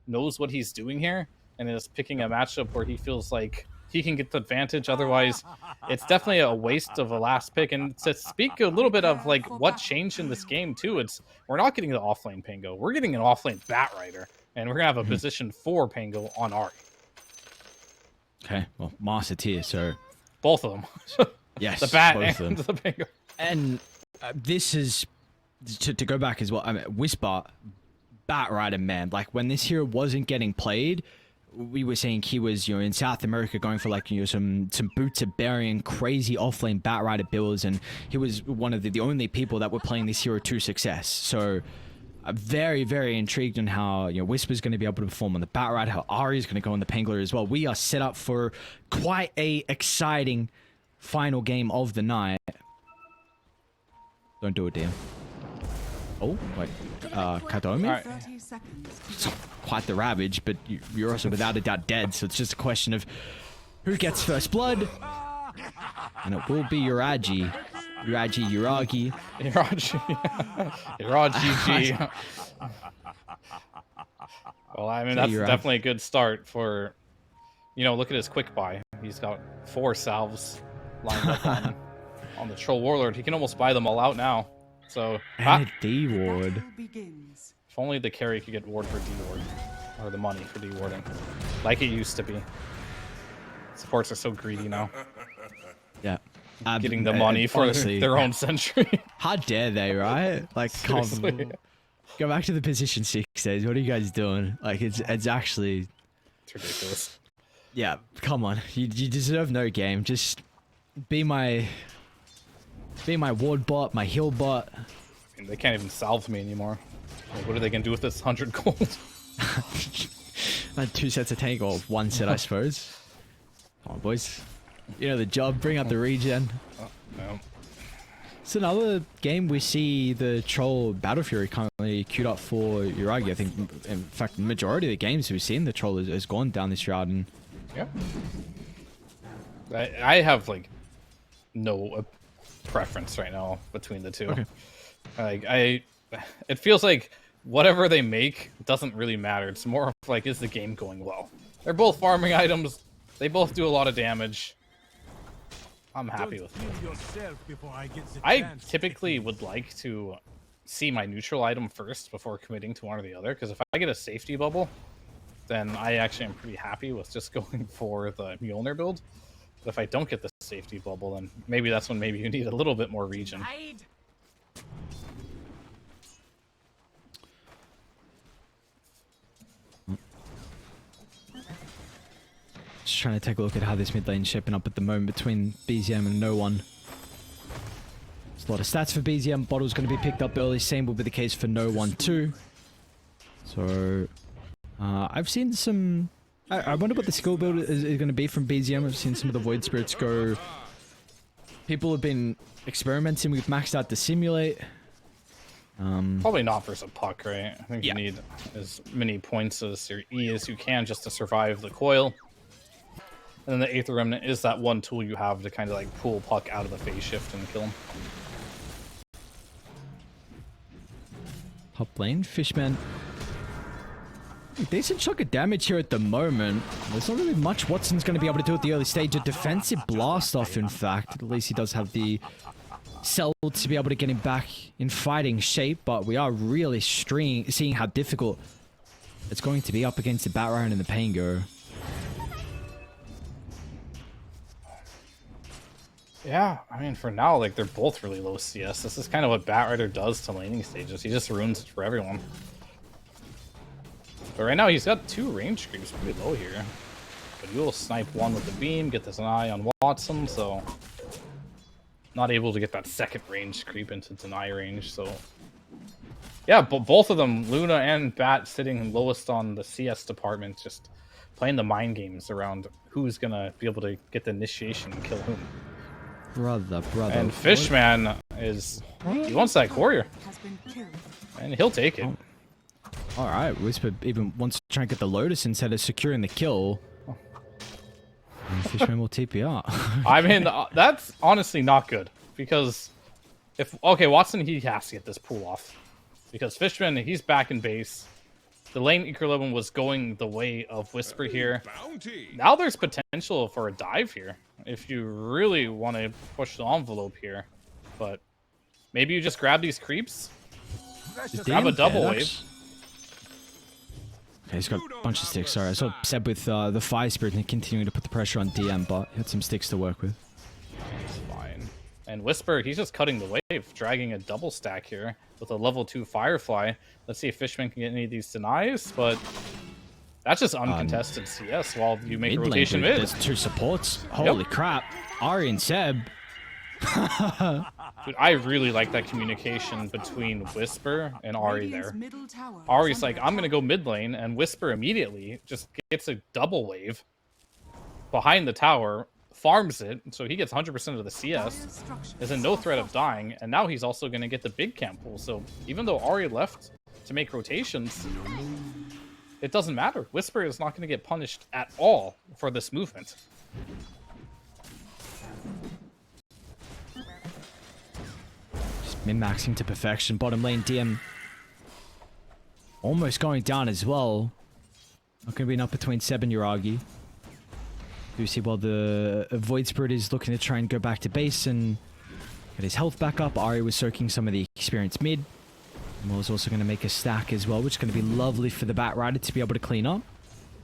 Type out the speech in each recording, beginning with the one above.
knows what he's doing here and is picking a matchup where he feels like he can get the advantage. Otherwise, it's definitely a waste of a last pick. And to speak a little bit of like what changed in this game too, we're not getting the offlane Pango. We're getting an offlane Batrider, and we're gonna have a position 4 Pango on Ari. Okay, well, Master tier, so both of them. Yes, the Bat both and the Pango. And this is to go back as well. I mean, Whisper, Batrider, man. Like when this hero wasn't getting played, we were saying he was, you know, in South America going for like, you know, some boots of burying crazy offlane Batrider builds, and he was one of the only people that were playing this hero to success. So I'm very, very intrigued on how, you know, Whisper's going to be able to perform on the Batrider, how Ari's going to go on the Pangler as well. We are set up for quite a exciting final game of the night. Don't do it, damn. Oh, wait. Kadomi? Right. It's quite the ravage, but you're also without a doubt dead, so it's just a question of who gets first blood. And it will be Uragi. Uragi. Uragi. Well, I mean, that's definitely a good start for, you know, look at his quick buy. He's got 4 salves lined up on the Troll Warlord. He can almost buy them all out now. So, and a D-ward. If only the carry could get ward for D-ward. Or the money for D-warding. Like it used to be. Supports are so greedy now. Yeah. Getting the money for honestly, their own sentry. How dare they, right? Like, go back to the position 6 days. What are you guys doing? Like, it's actually... It's ridiculous. Yeah, come on. You deserve no game. Just be my ward bot, my heal bot. I mean, they can't even salve me anymore. Like, what are they gonna do with this 100 gold? 2 sets of tank, or 1 set, I suppose. Come on, boys. You know the job. Bring out the regen. No. It's another game we see the Troll Battle Fury currently queued up for Uragi. I think, in fact, the majority of the games we've seen, the Troll has gone down this route. And yeah. I have, like, no preference right now between the two. Okay. Like, it feels like whatever they make doesn't really matter. It's more of like, is the game going well? They're both farming items. They both do a lot of damage. I'm happy with it. I typically would like to see my neutral item first before committing to one or the other, because if I get a safety bubble, then I actually am pretty happy with just going for the Mjolnir build. But if I don't get the safety bubble, then maybe that's when you need a little bit more regen. just trying to take a look at how this mid lane's shaping up at the moment between BZM and no one. There's a lot of stats for BZM. Bottle's going to be picked up early. Same will be the case for no one too. So I've seen some... I wonder what the skill build is going to be from BZM. I've seen some of the Void Spirits go... People have been experimenting with maxed out to simulate. Probably not versus a puck, right? I think you need as many points as your E as you can just to survive the coil. And then the Aether Remnant is that one tool you have to kind of like pull puck out of the phase shift and kill him. Top lane, Fishman. Decent chunk of damage here at the moment. There's not really much Watson's going to be able to do at the early stage. A defensive blast off, in fact. At least he does have the cell to be able to get him back in fighting shape, but we are really seeing how difficult it's going to be up against the Batrider and the Pango. Yeah, I mean, for now, like, they're both really low CS. This is kind of what Batrider does to laning stages. He just ruins it for everyone. But right now, he's got 2 range creeps pretty low here. But you will snipe one with the beam, get this eye on Watson, so... Not able to get that second range creep into deny range, so... Yeah, but both of them, Luna and Bat, sitting lowest on the CS department, just playing the mind games around who's gonna be able to get the initiation and kill whom. Brother. And Fishman is... He wants that courier. And he'll take it. Oh. Alright, Whisper even wants to try and get the Lotus instead of securing the kill. And Fishman will TP out. I mean, that's honestly not good. Because if... Okay, Watson, he has to get this pull off. Because Fishman, he's back in base. the lane equilibrium was going the way of Whisper here. Now there's potential for a dive here if you really want to push the envelope here. But maybe you just grab these creeps, grab a double wave. Okay, he's got a bunch of sticks. Sorry, I saw Seb with the Fire Spirit and continuing to put the pressure on DM, but he had some sticks to work with. It's fine. And Whisper, he's just cutting the wave, dragging a double stack here with a level 2 Firefly. Let's see if Fishman can get any of these denies, but that's just uncontested CS while you make a rotation mid. There's 2 supports. Holy crap. Ari and Seb. Dude, I really like that communication between Whisper and Ari there. Ari's like, I'm going to go mid lane, and Whisper immediately just gets a double wave behind the tower, farms it, so he gets 100% of the CS, is in no threat of dying, and now he's also going to get the big camp pool. So even though Ari left to make rotations, it doesn't matter. Whisper is not going to get punished at all for this movement. Min-maxing to perfection. Bottom lane DM almost going down as well. Not going to be enough between Seb and Yuragi. You see while the Void Spirit is looking to try and go back to base and get his health back up. Ari was soaking some of the experience mid. And was also going to make a stack as well, which is going to be lovely for the Bat Rider to be able to clean up.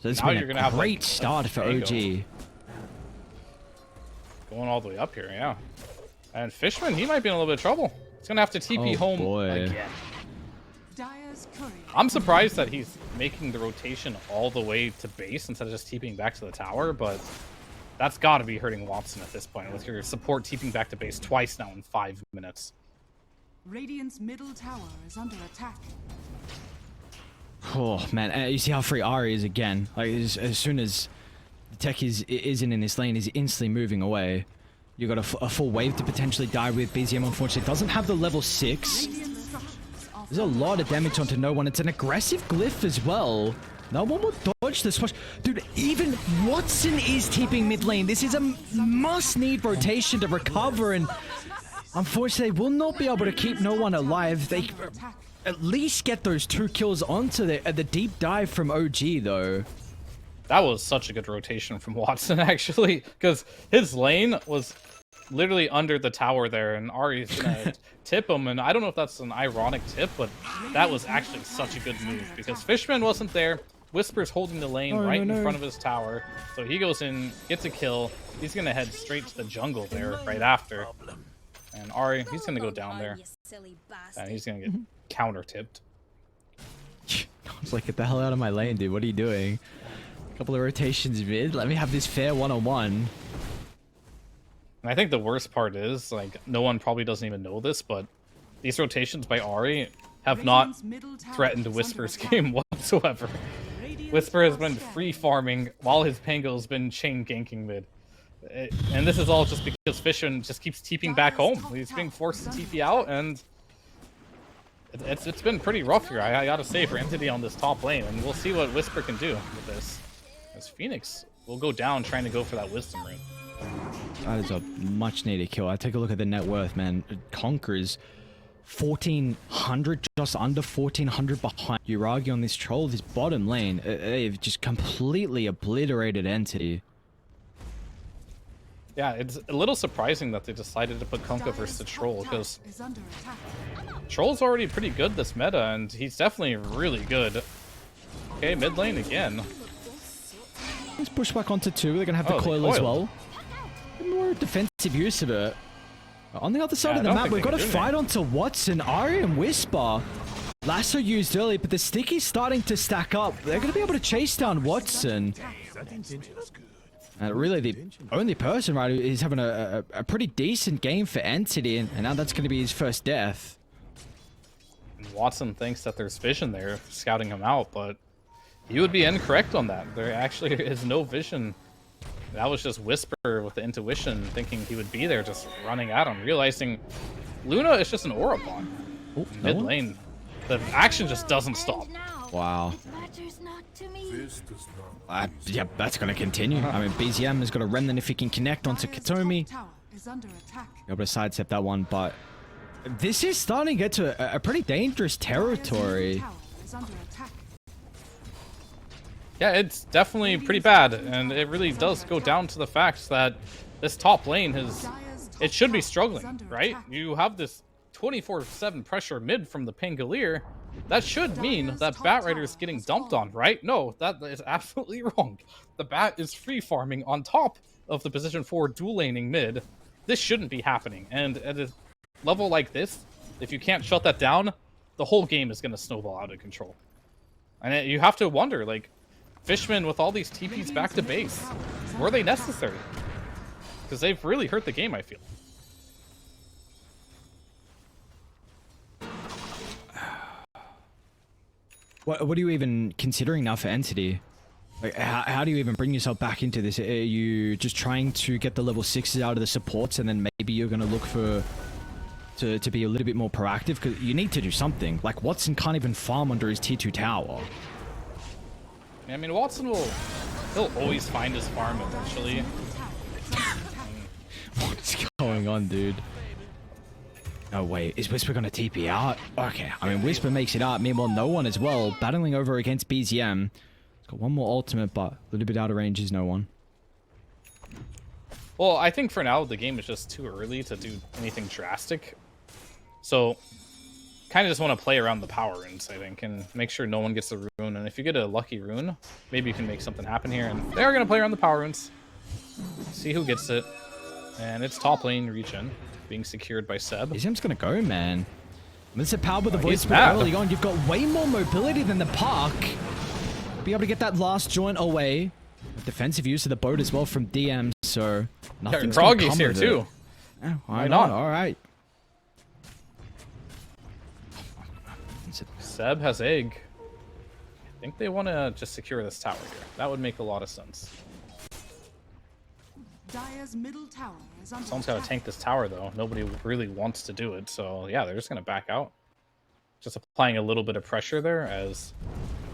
So this has been a great start for OG. Going all the way up here, yeah. And Fishman, he might be in a little bit of trouble. He's going to have to TP home again. I'm surprised that he's making the rotation all the way to base instead of just TPing back to the tower, but that's got to be hurting Watson at this point with your support TPing back to base twice now in 5 minutes. Radiant's middle tower is under attack. Oh man, you see how free Ari is again. Like as soon as the tech isn't in this lane, he's instantly moving away. You got a full wave to potentially die with. BZM unfortunately doesn't have the level 6. There's a lot of damage onto no one. It's an aggressive glyph as well. No one will dodge this push. Dude, even Watson is TPing mid lane. This is a must-need rotation to recover, and unfortunately they will not be able to keep no one alive. They at least get those 2 kills onto the deep dive from OG though. That was such a good rotation from Watson, actually, because his lane was literally under the tower there, and Ari's gonna tip him, and I don't know if that's an ironic tip, but that was actually such a good move, because Fishman wasn't there, Whisper's holding the lane in front of his tower, so he goes in, gets a kill, he's gonna head straight to the jungle there right after, and Ari, he's gonna go down there, and he's gonna get counter-tipped. I was like, get the hell out of my lane, dude, what are you doing? Couple of rotations mid. Let me have this fair one-on-one. And I think the worst part is, like, no one probably doesn't even know this, but these rotations by Ari have not threatened Whisper's game whatsoever. Whisper has been free farming while his Pango's been chain ganking mid. And this is all just because Fishman just keeps TPing back home. He's being forced to TP out, and it's been pretty rough here, I gotta say, for Entity on this top lane, and we'll see what Whisper can do with this. As Phoenix will go down trying to go for that Wisdom Rune. That is a much needed kill. I take a look at the net worth, man. Conquerors 1400, just under 1400 behind Yuragi on this troll, this bottom lane. They've just completely obliterated Entity. Yeah, it's a little surprising that they decided to put Kunkka versus the troll, because Troll's already pretty good this meta, and he's definitely really good. Okay, mid lane again. Let's push back onto 2. They're going to have the coil as well. More defensive use of it. On the other side of the map, we've got a fight onto Watson, Ari, and Whisper. Lasso used early, but the Sticky's starting to stack up. They're going to be able to chase down Watson. Really, the only person, right, who's having a pretty decent game for Entity, and now that's going to be his first death. And Watson thinks that there's vision there, scouting him out, but you would be incorrect on that. There actually is no vision. That was just Whisper with the intuition, thinking he would be there, just running at him, realizing Luna is just an aura pawn. Mid lane. The action just doesn't stop. Wow. Yep, that's going to continue. I mean, BZM has got a remnant if he can connect onto Katomi. Able to sidestep that one, but this is starting to get to a pretty dangerous territory. Yeah, it's definitely pretty bad, and it really does go down to the fact that this top lane it should be struggling, right? You have this 24/7 pressure mid from the Pangolier. That should mean that Batrider is getting dumped on, right? No, that is absolutely wrong. The Bat is free farming on top of the position 4 dual laning mid. This shouldn't be happening, and at a level like this, if you can't shut that down, the whole game is going to snowball out of control. And you have to wonder, like, Fishman with all these TPs back to base, were they necessary? Because they've really hurt the game, I feel. What are you even considering now for Entity? Like, how do you even bring yourself back into this? Are you just trying to get the level 6s out of the supports, and then maybe you're going to look for to be a little bit more proactive? Because you need to do something. Like, Watson can't even farm under his tier 2 tower. I mean, he'll always find his farm eventually. What's going on, dude? No, wait, is Whisper gonna TP out? Okay, I mean, Whisper makes it out. Meanwhile, no one as well, battling over against BZM. He's got one more ultimate, but a little bit out of range is no one. Well, I think for now, the game is just too early to do anything drastic. So, kind of just want to play around the power runes, I think, and make sure no one gets a rune. And if you get a lucky rune, maybe you can make something happen here. And they are going to play around the power runes. See who gets it. And it's top lane regen being secured by Seb. BZM's gonna go, man. This is power with the voice mad. early on. You've got way more mobility than the Park. Be able to get that last joint away. Defensive use of the boat as well from DM, so nothing's gonna come here of too. Yeah, why not? All right. Seb has egg. I think they want to just secure this tower here. That would make a lot of sense. Dire's middle tower is under Someone's got to attack. tank this tower, though. Nobody really wants to do it, so yeah, they're just going to back out. Just applying a little bit of pressure there as...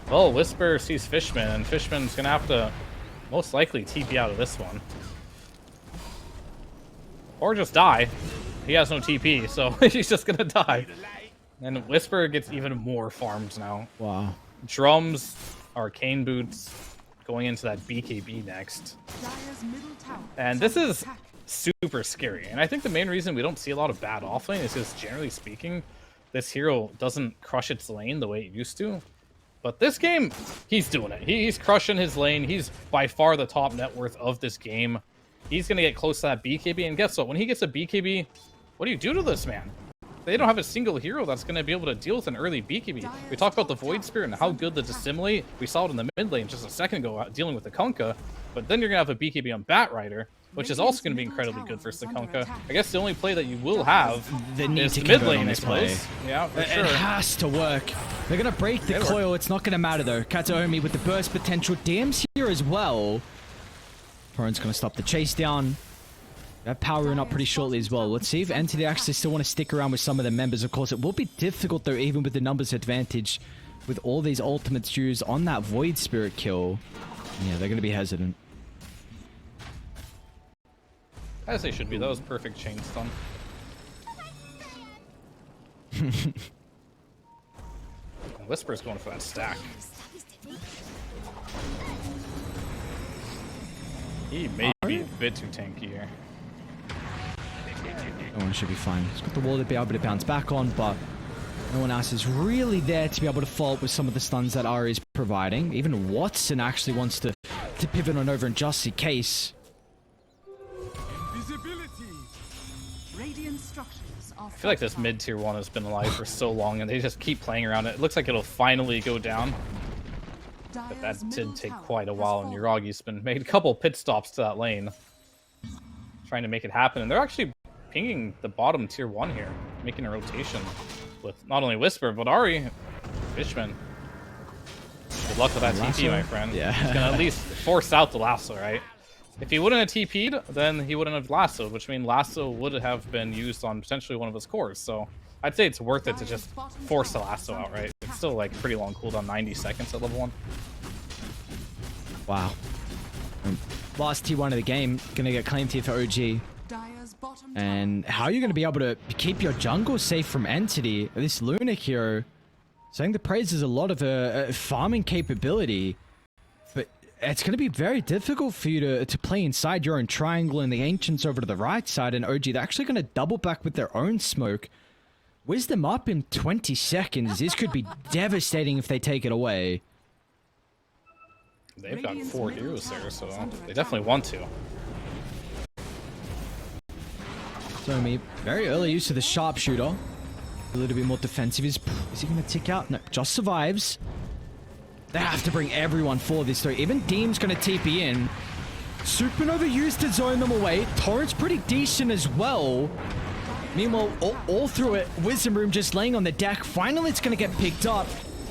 Well, Whisper sees Fishman, and Fishman's going to have to most likely TP out of this one. Or just die. He has no TP, so he's just going to die. And Whisper gets even more farms now. Wow. Drums, Arcane Boots, going into that BKB next. Dire's middle tower And is this under is attack. super scary. And I think the main reason we don't see a lot of bad offlane is because, generally speaking, this hero doesn't crush its lane the way it used to. But this game, he's doing it. He's crushing his lane. He's by far the top net worth of this game. He's going to get close to that BKB. And guess what? When he gets a BKB, what do you do to this man? They don't have a single hero that's going to be able to deal with an early BKB. We talked about the Void Spirit and how good the Dissimilate. We saw it in the mid lane just a second ago dealing with the Kunkka. But then you're going to have a BKB on Batrider, which is also going to be incredibly good for Kunkka. I guess the only play that you will have They need is to the mid convert lane, on I this play. suppose. Yeah, for It sure. has to work. They're gonna break the coil. It's not gonna matter though. Kataomi with the burst potential. DM's here as well. Torrent's gonna stop the chase down. That power rune up pretty shortly as well. Let's see if Entity actually still want to stick around with some of the members. Of course, it will be difficult though, even with the numbers advantage, with all these ultimates used on that Void Spirit kill. Yeah, they're gonna be hesitant. As they should be. That was perfect chain stun. Whisper's going for that stack. He may be a bit too tanky here. No one should be fine. He's got the wall to be able to bounce back on, but no one else is really there to be able to follow up with some of the stuns that Ari is providing. Even Watson actually wants to pivot on over in just in case. Radiant structures are I feel like this mid tier 1 has been alive for so long and they just keep playing around it. It looks like it'll finally go down. But that did take quite a while, and Yuragi's been made a couple pit stops to that lane. Trying to make it happen, and they're actually pinging the bottom tier 1 here, making a rotation with not only Whisper, but Ari, Fishman. Good luck with that TP, my friend. Yeah. He's gonna at least force out the lasso, right? If he wouldn't have TP'd, then he wouldn't have lassoed, which means lasso would have been used on potentially one of his cores. So I'd say it's worth it to just force the lasso out, right? It's still like a pretty long cooldown, 90 seconds at level 1. Wow. Last T1 of the game, gonna get claimed here for OG. Dire's bottom And how are you gonna be able to keep your jungle safe from Entity? This Lunac hero saying the praise is a lot of farming capability. But it's going to be very difficult for you to play inside your own triangle and the Ancients over to the right side. And OG, they're actually going to double back with their own smoke. Wisdom up in 20 seconds. This could be devastating if they take it away. They've got 4 heroes there, so they definitely want to. So, very early use of the sharpshooter. A little bit more defensive. Is he going to tick out? No, just survives. They have to bring everyone for this, though. Even Deem's going to TP in. Supernova used to zone them away. Torrent's pretty decent as well. Meanwhile, all through it, Wisdom Room just laying on the deck. Finally, it's going to get picked up.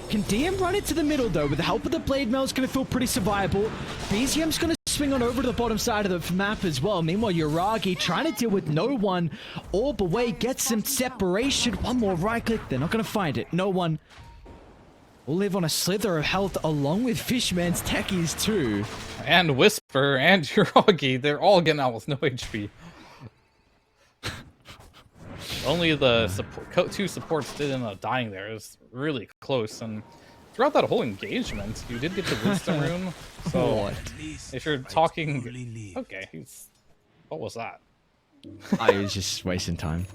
Can DM run it to the middle, though? With the help of the Blade Mail, it's going to feel pretty survivable. BZM's going to swing on over to the bottom side of the map as well. Meanwhile, Yuragi trying to deal with no one. Orb away, gets some separation. One more right click. They're not going to find it. No one will live on a slither of health along with Fishman's techies, too. And Whisper and Yuragi, they're all getting out with no HP. Only the two supports did end up dying there. It was really close, and throughout that whole engagement, you did get the Wisdom Rune. So if you're talking, okay, what was that? I was just wasting time.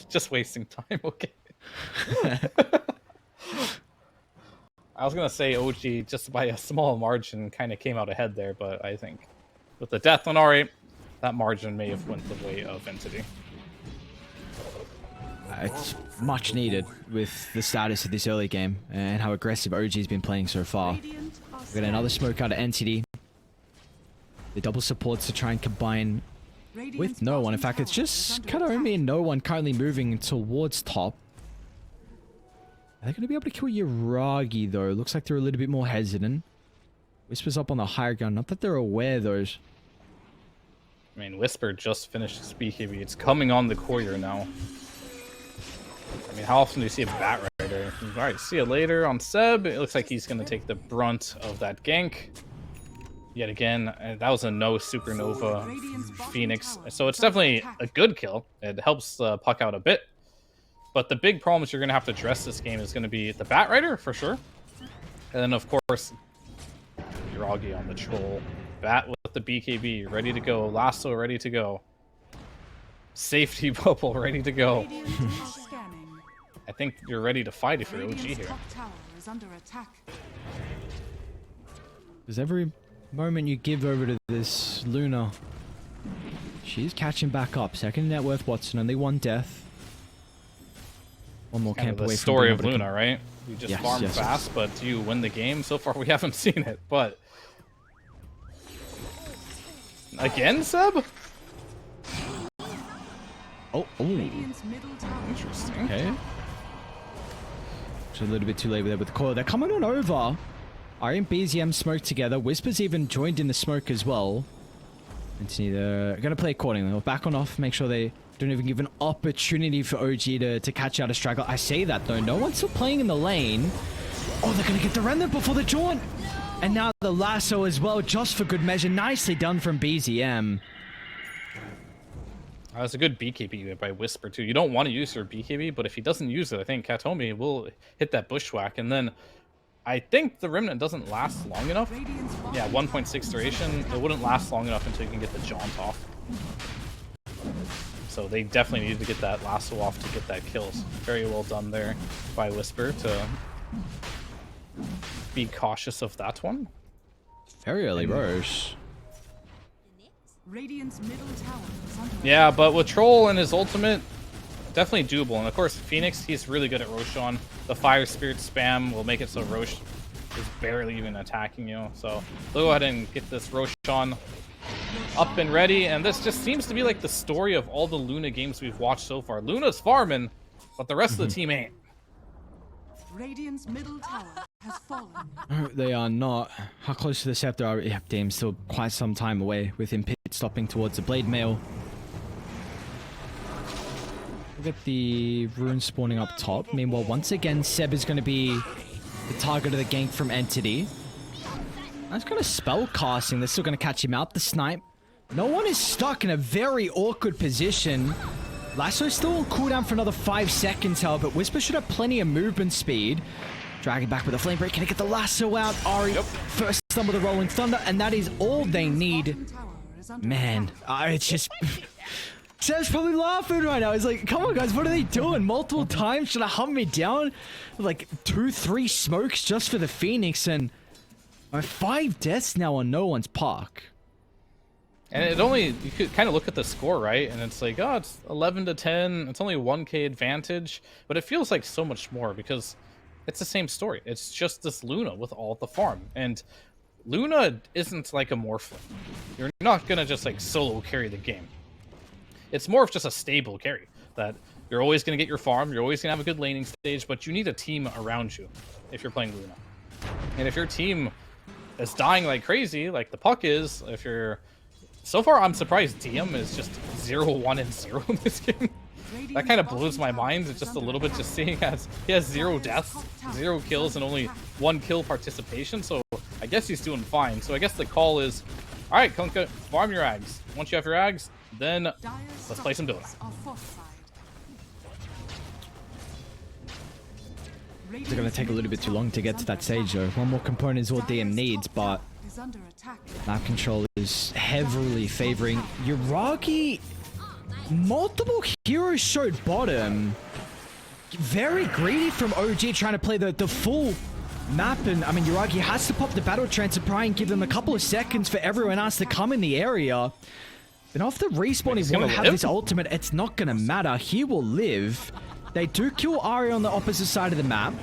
Just wasting time. Okay. I was gonna say OG just by a small margin kind of came out ahead there, but I think with the death on R8, that margin may have went the way of Entity. It's much needed with the status of this early game and how aggressive OG's been playing so far. We got another smoke out of Entity. The double supports to try and combine with no one. In fact, it's just Kataomi and no one currently moving towards top. Are they going to be able to kill Yuragi, though? Looks like they're a little bit more hesitant. Whisper's up on the higher ground. Not that they're aware, though. I mean, Whisper just finished his BKB. It's coming on the courier now. I mean, how often do you see a Bat Rider? Alright, see you later on Seb. It looks like he's going to take the brunt of that gank. Yet again, that was a no Supernova Phoenix. So it's definitely a good kill. It helps the puck out a bit. But the big problems you're going to have to address this game is going to be the Bat Rider, for sure. And then, of course, Yuragi on the Troll. Bat with the BKB, ready to go. Lasso, ready to go. Safety bubble, ready to go. I think you're ready to fight if you're OG here. Because every moment you give over to this Luna, she's catching back up. Second net worth Watson, only one death. One more camp away from the story of Luna, right? You just farm fast, but do you win the game? So far, we haven't seen it. But again, Seb? Oh, interesting. Okay. Just a little bit too late there with the coil. They're coming on over. Ari and BZM smoke together. Whisper's even joined in the smoke as well. Anthony, they're going to play accordingly. They'll back on off, make sure they don't even give an opportunity for OG to catch out a straggle. I say that, though. No one's still playing in the lane. Oh, they're going to get the remnant before the jaunt. And now the lasso as well, just for good measure. Nicely done from BZM. That's a good BKB by Whisper, too. You don't want to use your BKB, but if he doesn't use it, I think Kataomi will hit that bushwhack. And then I think the Remnant doesn't last long enough. Yeah, 1.6 duration. It wouldn't last long enough until you can get the jaunt off. So they definitely needed to get that lasso off to get that kill. Very well done there by Whisper to be cautious of that one. Very early Roche. Radiant's middle tower is under Yeah, but with Troll and his ultimate, definitely doable. And of course, Phoenix, he's really good at Roshan. The Fire Spirit spam will make it so Roche is barely even attacking you. So they'll go ahead and get this Roshan up and ready. And this just seems to be like the story of all the Luna games we've watched so far. Luna's farming, but the rest of the team ain't. Radiant's middle tower has fallen. No, they are not. How close to the scepter are we? Yeah, damn, still quite some time away with him pit stopping towards the blade mail. Look at the rune spawning up top. Meanwhile, once again, Seb is going to be the target of the gank from Entity. That's kind of spell casting. They're still going to catch him out. The snipe. No one is stuck in a very awkward position. Lasso's still on cooldown for another 5 seconds, however, but Whisper should have plenty of movement speed. Dragging back with a flame break. Can he get the lasso out? Ari Yep. first stumble the rolling thunder, and that is all they need. Bottom tower is under Man, it's just... Seb's probably laughing right now. He's like, come on, guys, what are they doing? Multiple times trying to hunt me down? Like, 2-3 smokes just for the Phoenix, and 5 deaths now on no one's park. And it only, you could kind of look at the score, right? And it's like, oh, it's 11 to 10. It's only 1k advantage. But it feels like so much more because it's the same story. It's just this Luna with all the farm. And Luna isn't like a Morphling. You're not going to just like solo carry the game. It's more of just a stable carry that you're always going to get your farm. You're always going to have a good laning stage, but you need a team around you if you're playing Luna. And if your team is dying like crazy, like the Puck is, if you're... So far, I'm surprised DM is just 0-1 and 0 in this game. That kind of blows my mind just a little bit, just seeing as he has 0 deaths, 0 kills, and only 1 kill participation. So I guess he's doing fine. So I guess the call is, all right, Kunkka, farm your ags. Once you have your ags, then let's play some Dota. It's going to take a little bit too long to get to that stage, though. One more component is all DM needs, but map control is heavily favoring Yuragi. Multiple heroes showed bottom. Very greedy from OG, trying to play the full map, and I mean, Yuragi has to pop the battle trance and try and give them a couple of seconds for everyone else to come in the area. And after respawn, he won't have this ultimate. It's not going to matter. He will live. They do kill Ari on the opposite side of the map.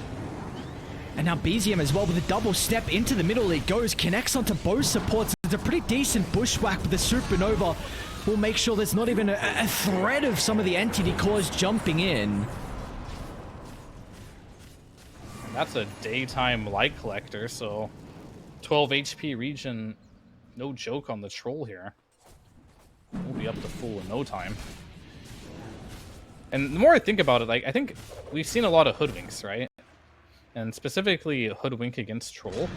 And now BZM as well with a double step into the middle. He goes, connects onto both supports. It's a pretty decent bushwhack with the supernova. We'll make sure there's not even a threat of some of the entity cores jumping in. That's a daytime light collector, so 12 HP region, no joke on the troll here. We'll be up to full in no time. And the more I think about it, like, I think we've seen a lot of hoodwinks, right? And specifically hoodwink against troll.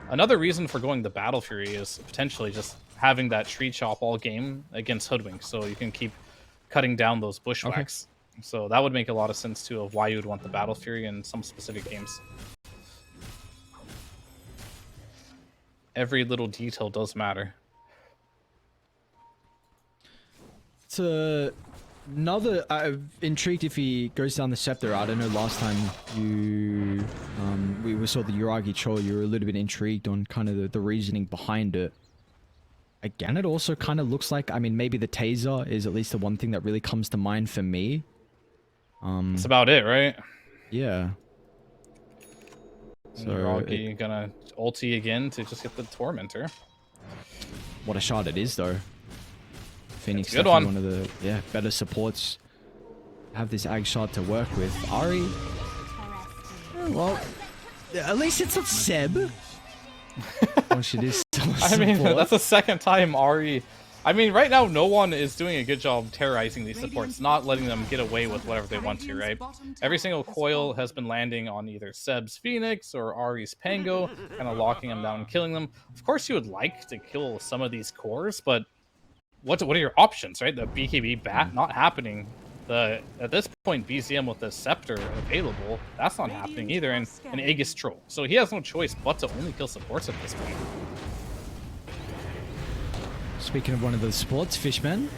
Another reason for going the Battle Fury is potentially just having that tree chop all game against hoodwink, so you can keep cutting down those bushwhacks. Okay. So that would make a lot of sense too of why you would want the Battle Fury in some specific games. Every little detail does matter. It's another... I'm intrigued if he goes down the scepter. I don't know, last time you... we saw the Yuragi troll, you were a little bit intrigued on kind of the reasoning behind it. Again, it also kind of looks like... I mean, maybe the taser is at least the one thing that really comes to mind for me. That's about it, right? Yeah. So Yuragi gonna ulti again to just get the Tormentor. What a shot it is, though. Phoenix good one of the better supports. Have this ag shot to work with. Ari, well, at least it's not Seb. Once it is I mean, that's the second time Ari... I mean, right now, no one is doing a good job terrorizing these supports, not letting them get away with whatever they want to, right? Every single coil has been landing on either Seb's Phoenix or Ari's Pango, kind of locking them down and killing them. Of course, you would like to kill some of these cores, but what are your options, right? The BKB bat, not happening. At this point, BZM with the Scepter available, that's not happening either, and an Aegis Troll. So he has no choice but to only kill supports at this point. Speaking of one of those supports, Fishman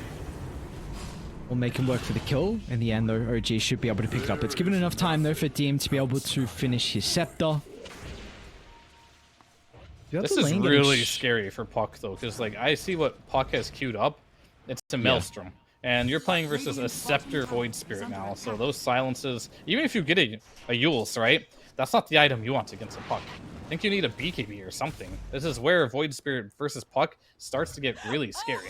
will make him work for the kill. In the end, though, OG should be able to pick it up. It's given enough time, though, for DM to be able to finish his Scepter. This is really scary for Puck, though, because like I see what Puck has queued up. It's a Maelstrom. And you're playing versus a Scepter Void Spirit now, so those silences, even if you get a Yules, right? That's not the item you want against a Puck. I think you need a BKB or something. This is where Void Spirit versus Puck starts to get really scary.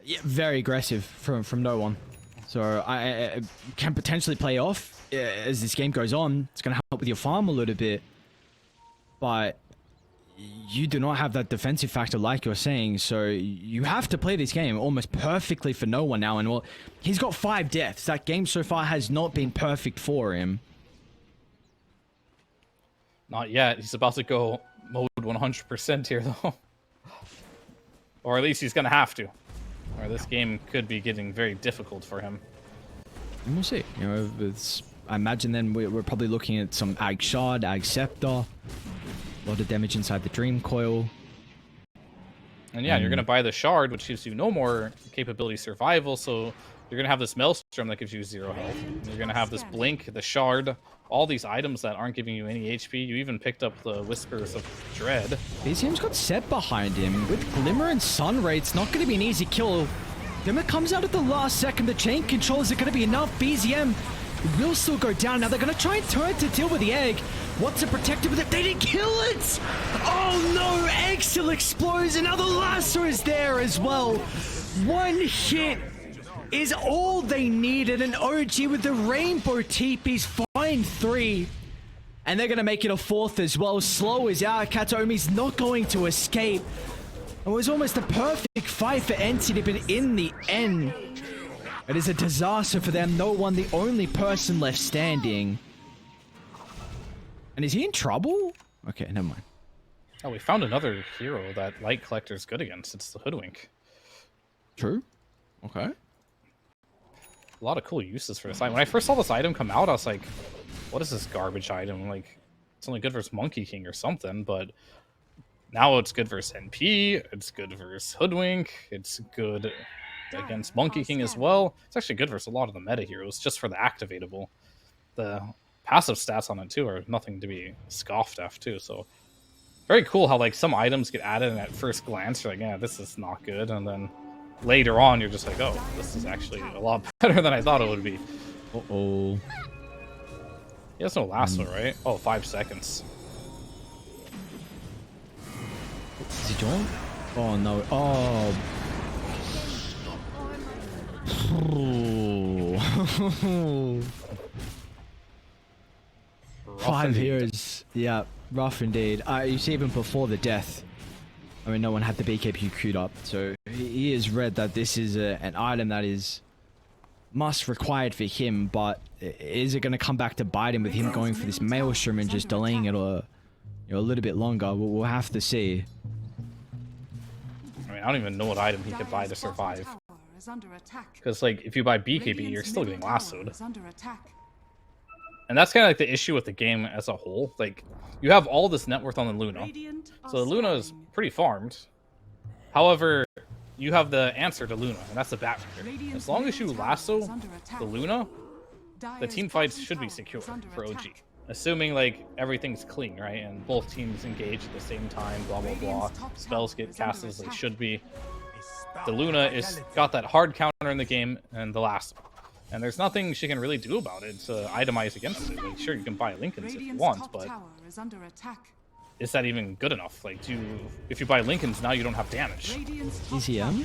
Yeah, very aggressive from no one. So I can potentially play off as this game goes on. It's going to help with your farm a little bit. But you do not have that defensive factor like you're saying, so you have to play this game almost perfectly for no one now. And well, he's got 5 deaths. That game so far has not been perfect for him. Not yet. He's about to go mode 100% here, though. Or at least he's going to have to. Or this game could be getting very difficult for him. And we'll see. You know, it's I imagine then we're probably looking at some Ag Shard, Ag Scepter. A lot of damage inside the Dream Coil. And yeah, you're going to buy the Shard, which gives you no more capability survival, so you're going to have this Maelstrom that gives you 0 health. And you're going to have this Blink, the Shard, all these items that aren't giving you any HP. You even picked up the Whispers of Dread. BZM's got Set behind him. With Glimmer and Sunray, it's not going to be an easy kill. Glimmer comes out at the last second. The chain controls are going to be enough. BZM will still go down. Now they're going to try and turn to deal with the egg. What's a protective with it? They didn't kill it! Oh no! Egg still explodes. Another lasso is there as well. One hit is all they needed. An OG with the rainbow teepees. Find 3. And they're going to make it a 4th as well. Slow is out. Kataomi's not going to escape. It was almost a perfect fight for Entity, but in the end, it is a disaster for them. No one, the only person left standing. And is he in trouble? Okay, never mind. Oh, we found another hero that Light Collector's good against. It's the Hoodwink. True. Okay. A lot of cool uses for this item. When I first saw this item come out, I was like, what is this garbage item? Like, it's only good versus Monkey King or something, but now it's good versus NP, it's good versus Hoodwink, it's good against Monkey King as well. It's actually good versus a lot of the meta heroes, just for the activatable. The passive stats on it, too, are nothing to be scoffed at, too, so very cool how, like, some items get added and at first glance you're like, yeah, this is not good, and then later on you're just like, oh, this is actually a lot better than I thought it would be. Uh-oh. He has no lasso, right? Oh, 5 seconds. Is he joined? Oh no. Oh. 5 heroes. Yeah, rough indeed. You see, even before the death, I mean, no one had the BKB queued up, so he has read that this is an item that is must required for him, but is it going to come back to bite him with him going for this Maelstrom and just delaying it a little bit longer? We'll have to see. I mean, I don't even know what item he could buy to survive. Because, like, if you buy BKB, you're still getting lassoed. And that's kind of like the issue with the game as a whole. Like, you have all this net worth on the Luna. So the Luna is pretty farmed. However, you have the answer to Luna, and that's the Batwing. As long as you lasso the Luna, the team fights should be secure for OG. Assuming, like, everything's clean, right? And both teams engage at the same time, blah, blah, blah. Spells get cast as they should be. The Luna is got that hard counter in the game, and the lasso. And there's nothing she can really do about it to itemize against it. Like, sure, you can buy Lincolns if you want, but is that even good enough? Like, if you buy Lincolns, now you don't have damage. ECM?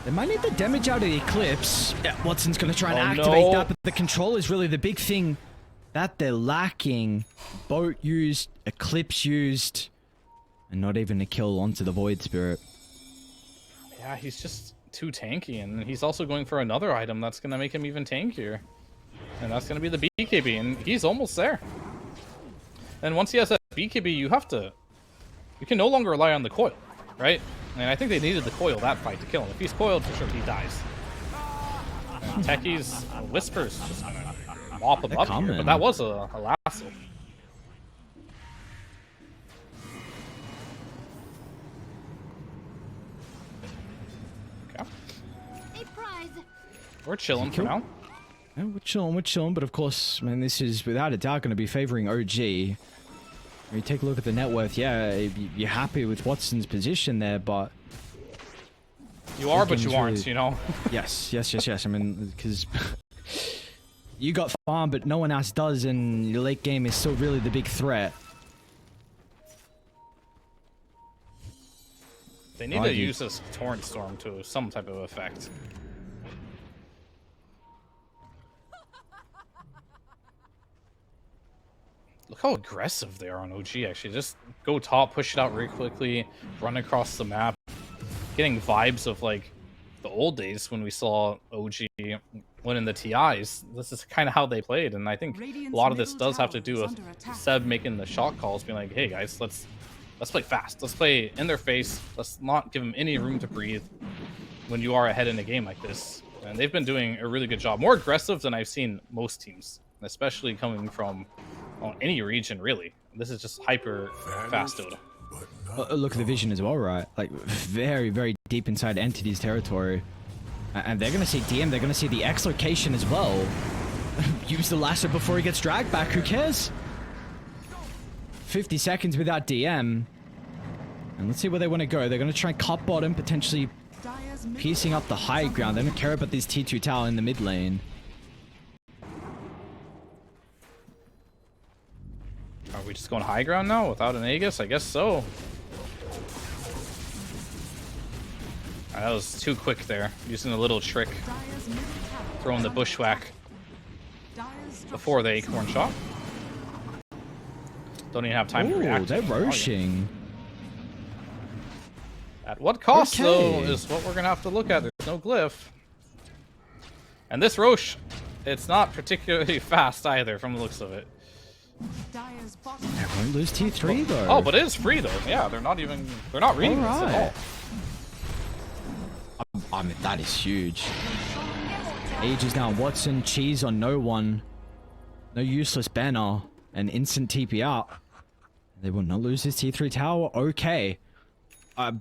They might need the damage out of the Eclipse. Yeah, Watson's going to try and activate that, but the control is really the big thing that they're lacking. Boat used, Eclipse used, and not even a kill onto the Void Spirit. Yeah, he's just too tanky, and he's also going for another item that's going to make him even tankier. And that's going to be the BKB, and he's almost there. And once he has that BKB, you can no longer rely on the coil, right? And I think they needed the coil that fight to kill him. If he's coiled, for sure he dies. And Techie's Whispers just gonna mop him up here, but that was a lasso. Okay. We're chilling for now. Yeah, we're chilling, but of course, man, this is without a doubt going to be favoring OG. When you take a look at the net worth, yeah, you're happy with Watson's position there, but... You are, but you aren't, you know? Yes. I mean, because you got farm, but no one else does, and your late game is still really the big threat. They need to use this Torrent Storm to some type of effect. Look how aggressive they are on OG, actually. Just go top, push it out really quickly, run across the map. Getting vibes of, like, the old days when we saw OG winning the TIs. This is kind of how they played, and I think a lot of this does have to do with Seb making the shot calls, being like, hey, guys, let's play fast. Let's play in their face. Let's not give them any room to breathe when you are ahead in a game like this. And they've been doing a really good job. More aggressive than I've seen most teams, especially coming from any region, really. This is just hyper fast Dota. Look at the vision as well, right? Like, very, very deep inside Entity's territory. And they're going to see DM, they're going to see the X location as well. Use the lasso before he gets dragged back, who cares? 50 seconds without DM. And let's see where they want to go. They're going to try and cut bottom, potentially piercing up the high ground. They don't care about this T2 tower in the mid lane. Are we just going high ground now without an Aegis? I guess so. That was too quick there. Using a little trick. Throwing the bushwhack before the acorn shot. Don't even have time to react. They're roshing. At what cost, though, is what we're going to have to look at. There's no glyph. And this Roche, it's not particularly fast either, from the looks of it. They won't lose T3, though. Oh, but it is free, though. Yeah, they're not reading this at all. I mean, that is huge. Age is now on Watson, Cheese on no one. No useless banner, and instant TP out. They will not lose this T3 tower. Okay.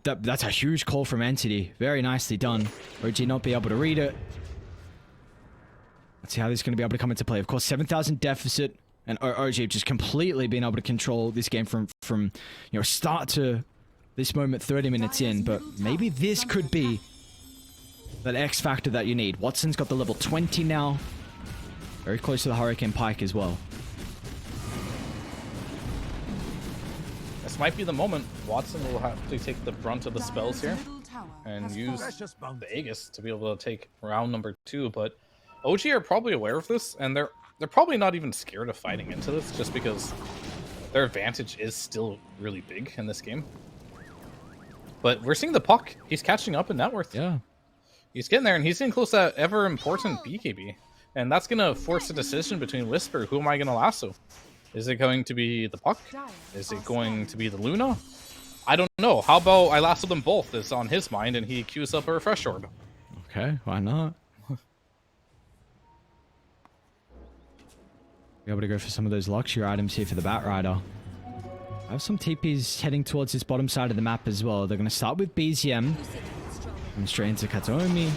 That's a huge call from Entity. Very nicely done. OG not be able to read it. Let's see how this is going to be able to come into play. Of course, 7,000 deficit, and OG just completely being able to control this game from you know, start to this moment, 30 minutes in. But maybe this could be that X factor that you need. Watson's got the level 20 now. Very close to the Hurricane Pike as well. This might be the moment. Watson will have to take the brunt of the spells here and use the Aegis to be able to take round number 2. But OG are probably aware of this, and they're probably not even scared of fighting into this, just because their advantage is still really big in this game. But we're seeing the puck. He's catching up in net worth. Yeah. He's getting there, and he's getting close to that ever important BKB. And that's going to force a decision between Whisper. Who am I going to lasso? Is it going to be the puck? Is it going to be the Luna? I don't know. How about I lasso them both? It's on his mind, and he queues up a refresh orb. Okay, why not? Be able to go for some of those luxury items here for the Bat Rider. I have some TPs heading towards this bottom side of the map as well. They're going to start with BZM. And straight into Kataomi.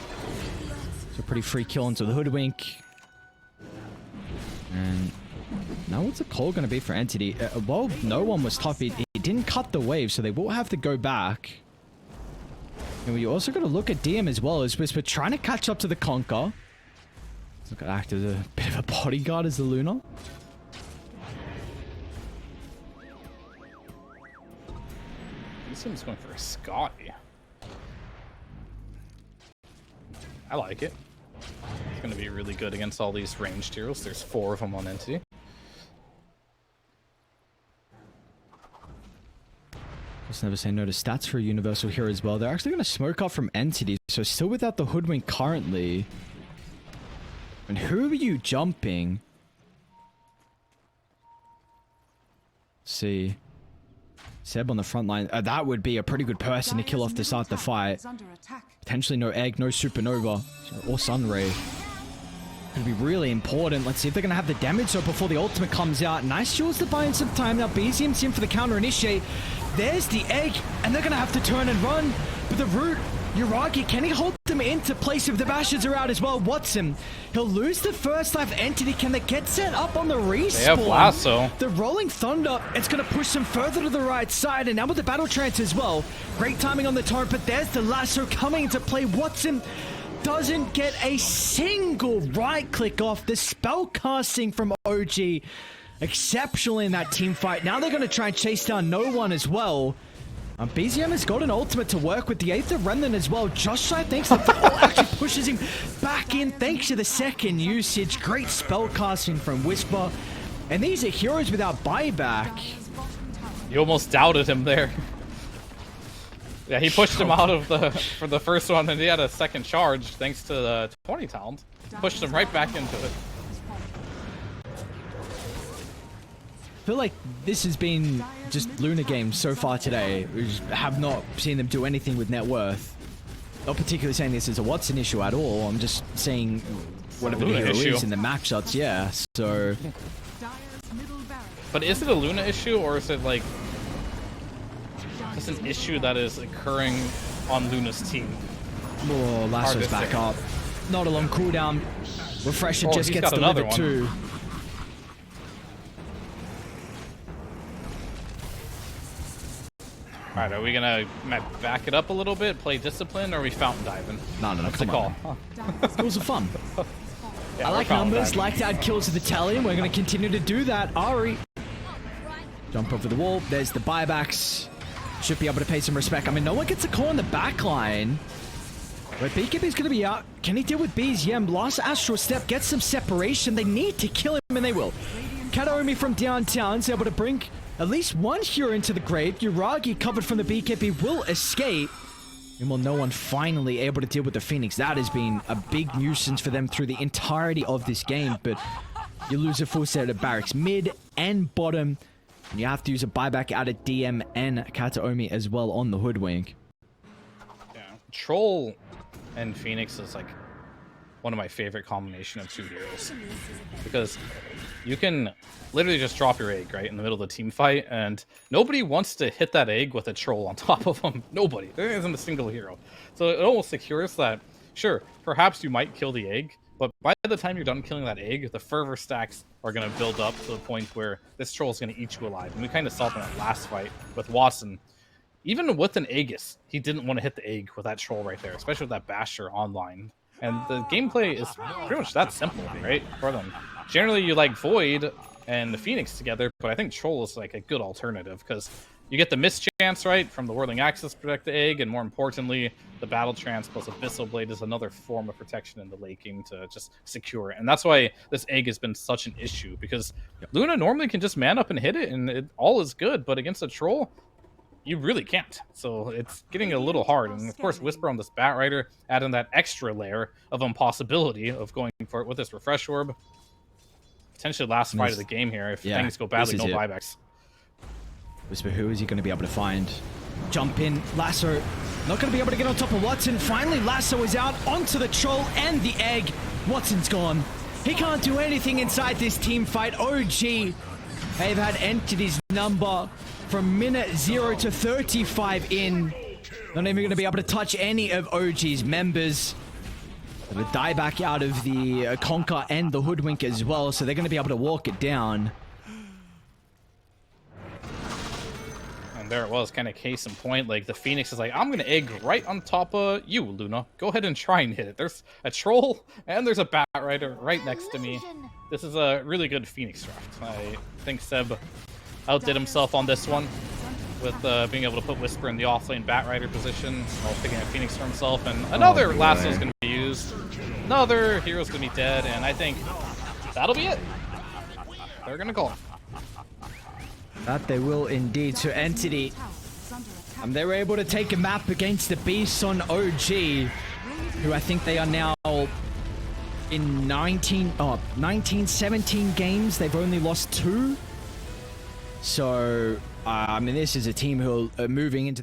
So pretty free kill into the Hoodwink. And now what's the call going to be for Entity? Well, no one was top. He didn't cut the wave, so they will have to go back. And we also got to look at DM as well, as we're trying to catch up to the Conquer. Look at act as a bit of a bodyguard as the Luna. This one's going for a Scotty. I like it. It's going to be really good against all these ranged heroes. There's 4 of them on Entity. Just never say no to stats for a universal hero as well. They're actually going to smoke off from Entity, so still without the Hoodwink currently. And who are you jumping? Let's see. Seb on the front line. That would be a pretty good person to kill off to start the fight. Potentially no egg, no supernova, or sunray. Gonna be really important. Let's see if they're gonna have the damage so before the ultimate comes out. Nice jewels to buy in some time. Now BZM's in for the counter initiate. There's the egg, and they're gonna have to turn and run. But the root, Yuragi, can he hold them into place if the bashes are out as well? Watson, he'll lose the first life. Entity, can they get set up on the respawn? They have lasso. The rolling thunder, it's going to push them further to the right side, and now with the battle trance as well. Great timing on the torrent, but there's the lasso coming into play. Watson doesn't get a single right click off. The spell casting from OG, exceptional in that team fight. Now they're going to try and chase down no one as well. BZM has got an ultimate to work with, the Aether Remnant as well. Josh shy thanks to actually pushes him back in thanks to the second usage. Great spell casting from Whisper. And these are heroes without buyback. You almost doubted him there. Yeah, he pushed him out of for the first one, and he had a second charge thanks to the 20 talent. Pushed him right back into it. I feel like this has been just Luna games so far today. We just have not seen them do anything with net worth. not particularly saying this is a Watson issue at all. I'm just saying whatever the Luna hero issue. is in the matchups. Yeah. So. Dire's middle barracks. But is it a Luna issue, or is it like just an issue that is occurring on Luna's team? Oh, Lasso's to back say. up. Not a long cooldown. Refresher Oh, just he's gets got another delivered one. too. All right, are we gonna back it up a little bit, play discipline, or are we fountain diving? No, What's the come call? on. Skills are fun. Yeah, I we're like fountain numbers, diving. like to add kills to the tally, and we're going to continue to do that. Ari. Jump over the wall. There's the buybacks. Should be able to pay some respect. I mean, no one gets a call in the back line. But Beekeeper's going to be out. Can he deal with Bees? Yeah, lost Astral Step. Get some separation. They need to kill him, and they will. Kataomi from downtown is able to bring at least one hero into the grave. Yuragi, covered from the Beekeeper, will escape. And will no one finally able to deal with the Phoenix? That has been a big nuisance for them through the entirety of this game. But you lose a full set of barracks mid and bottom. And you have to use a buyback out of DM and Kataomi as well on the Hoodwink. Yeah. Troll and Phoenix is like one of my favorite combination of two heroes, because you can literally just drop your egg right in the middle of the team fight, and nobody wants to hit that egg with a troll on top of them. Nobody. There isn't a single hero. So it almost secures that, sure, perhaps you might kill the egg, but by the time you're done killing that egg, the fervor stacks are going to build up to the point where this troll is going to eat you alive. And we kind of saw it in that last fight with Watson. Even with an Aegis, he didn't want to hit the egg with that troll right there, especially with that Basher online. And the gameplay is pretty much that simple, right, for them. Generally, you like Void and the Phoenix together, but I think Troll is like a good alternative, because you get the mischance, right, from the Whirling Axis to protect the egg, and more importantly, the Battle Trance plus Abyssal Blade is another form of protection in the late game to just secure it. And that's why this egg has been such an issue, because Luna normally can just man up and hit it, and it all is good, but against a Troll, you really can't. So it's getting a little hard. And of course, Whisper on this Bat Rider, adding that extra layer of impossibility of going for it with this Refresh Orb. Potentially last fight of the game here. If things go badly, no buybacks. Whisper, who is he going to be able to find? Jump in. Lasso. Not going to be able to get on top of Watson. Finally, Lasso is out onto the Troll and the egg. Watson's gone. He can't do anything inside this team fight. OG. They've had Entity's number from minute 0 to 35 in. Not even going to be able to touch any of OG's members. They would die back out of the Conquer and the Hoodwink as well, so they're going to be able to walk it down. And there it was, kind of case in point. Like, the Phoenix is like, I'm going to egg right on top of you, Luna. Go ahead and try and hit it. There's a Troll, and there's a Bat Rider right next to me. This is a really good Phoenix draft. I think Seb outdid himself on this one with being able to put Whisper in the offlane Bat Rider position while picking a Phoenix for himself. And another Lasso's going to be used. Another hero's going to be dead, and I think that'll be it. They're going to call. That they will indeed. So Entity, they were able to take a map against the Beast on OG, who I think they are now in 19, 17 games. They've only lost 2. So, I mean, this is a team who are moving into the